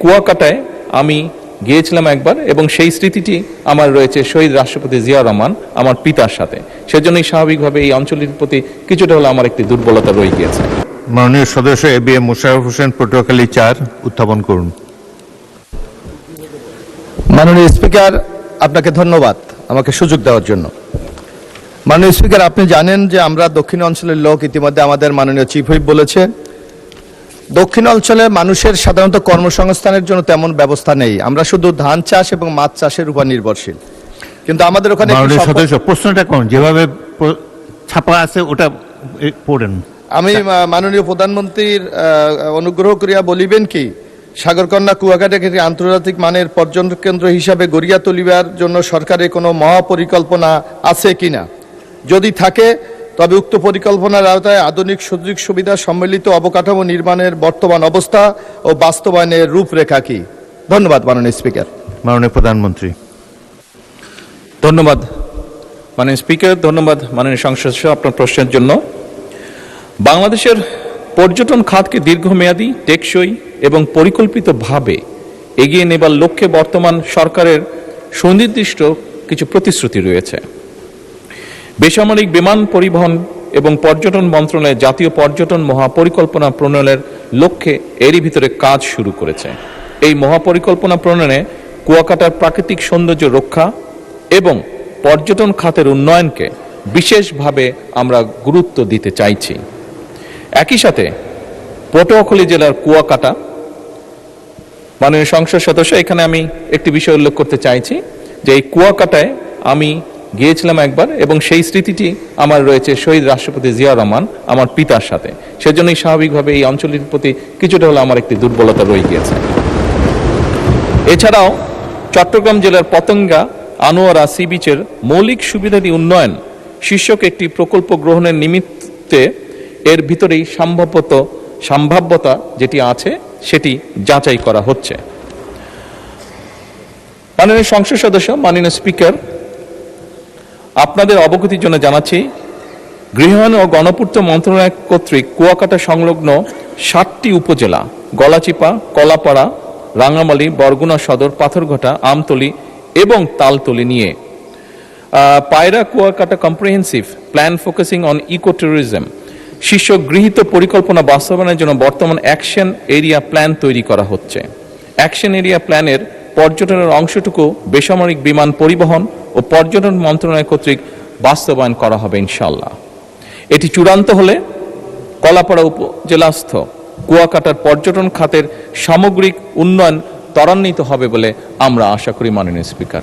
কুয়াকাটায় আমি গিয়েছিলাম একবার এবং সেই স্মৃতিটি আমার রয়েছে শহীদ রাষ্ট্রপতি জিয়া রহমান আমার পিতার সাথে। সেজন্যই স্বাভাবিকভাবে এই অঞ্চলের প্রতি কিছুটা হলে আমার একটি দুর্বলতা রয়ে গিয়েছে। মাননীয় সদস্য এবিএম মোশাররফ হোসেন, পটুয়াখালী ৪ উত্থাপন করুন। মাননীয় স্পিকার, আপনাকে ধন্যবাদ আমাকে সুযোগ দেওয়ার জন্য। মাননীয় স্পিকার, আপনি জানেন যে আমরা দক্ষিণ অঞ্চলের লোক। ইতিমধ্যে আমাদের মাননীয় চিফ হুইপ বলেছে, দক্ষিণ অঞ্চলে মানুষের সাধারণত কর্মসংস্থানের জন্য তেমন ব্যবস্থা নেই। আমরা শুধু ধান চাষ এবং মাছ চাষের উপর নির্ভরশীল। কিন্তু আমাদের ওখানে সদস্য প্রশ্নটা কোন যেভাবে ছাপা আছে ওটা পড়েন। আমি মাননীয় প্রধানমন্ত্রীর অনুগ্রহ করিয়া বলিবেন কি, সাগরকন্যা কুয়াকাটাকে একটি আন্তর্জাতিক মানের পর্যটন কেন্দ্র হিসাবে গড়িয়া তুলিবার জন্য সরকারের কোনো মহাপরিকল্পনা আছে কিনা? যদি থাকে তবে উক্ত পরিকল্পনার আওতায় আধুনিক সুযোগ সুবিধা সম্মিলিত অবকাঠামো নির্মাণের বর্তমান অবস্থা ও বাস্তবায়নের রূপরেখা কি? ধন্যবাদ মাননীয় স্পিকার। মাননীয় প্রধানমন্ত্রী। ধন্যবাদ মাননীয় স্পিকার, ধন্যবাদ মাননীয় সংসদ সদস্য আপনার প্রশ্নের জন্য। বাংলাদেশের পর্যটন খাতকে দীর্ঘমেয়াদী, টেকসই এবং পরিকল্পিতভাবে এগিয়ে নেবার লক্ষ্যে বর্তমান সরকারের সুনির্দিষ্ট কিছু প্রতিশ্রুতি রয়েছে। বেসামরিক বিমান পরিবহন এবং পর্যটন মন্ত্রণালয় জাতীয় পর্যটন মহাপরিকল্পনা প্রণয়নের লক্ষ্যে এরই ভিতরে কাজ শুরু করেছে। এই মহাপরিকল্পনা প্রণয়নে কুয়াকাটার প্রাকৃতিক সৌন্দর্য রক্ষা এবং পর্যটন খাতের উন্নয়নকে বিশেষভাবে আমরা গুরুত্ব দিতে চাইছি। একই সাথে পটুয়াখালী জেলার কুয়াকাটা, মাননীয় সংসদ সদস্য, এখানে আমি একটি বিষয় উল্লেখ করতে চাইছি যে এই কুয়াকাটায় আমি গিয়েছিলাম একবার এবং সেই স্মৃতিটি আমার রয়েছে শহীদ রাষ্ট্রপতি জিয়া রহমান আমার পিতার সাথে। সেজন্যই স্বাভাবিকভাবে এই অঞ্চলের প্রতি কিছুটা হলে আমার একটি দুর্বলতা রয়ে গিয়েছে। এছাড়াও চট্টগ্রাম জেলার পতেঙ্গা আনোয়ারা সি বিচের মৌলিক সুবিধাদি উন্নয়ন শীর্ষক একটি প্রকল্প গ্রহণের নিমিত্তে এর ভিতরেই সম্ভাব্যতা যেটি আছে সেটি যাচাই করা হচ্ছে। মাননীয় সংসদ সদস্য, মাননীয় স্পিকার, আপনাদের অবগতির জন্য জানাচ্ছি, গৃহায়ন ও গণপূর্ত মন্ত্রণালয় কর্তৃক কুয়াকাটা সংলগ্ন 7টি উপজেলা গলাচিপা, কলাপাড়া, রাঙামালী, বরগুনা সদর, পাথরঘাটা, আমতলী এবং তালতলী নিয়ে Payra Kuakata comprehensive plan focusing on eco tourism শীর্ষক গৃহীত পরিকল্পনা বাস্তবায়নের জন্য বর্তমান অ্যাকশন এরিয়া প্ল্যান তৈরি করা হচ্ছে। অ্যাকশন এরিয়া প্ল্যানের পর্যটনের অংশটুকু বেসামরিক বিমান পরিবহন ও পর্যটন মন্ত্রণালয় কর্তৃক বাস্তবায়ন করা হবে ইনশাআল্লাহ। এটি চূড়ান্ত হলে কলাপাড়া উপজেলাস্থ কুয়াকাটার পর্যটন খাতের সামগ্রিক উন্নয়ন ত্বরান্বিত হবে বলে আমরা আশা করি মাননীয় স্পিকার।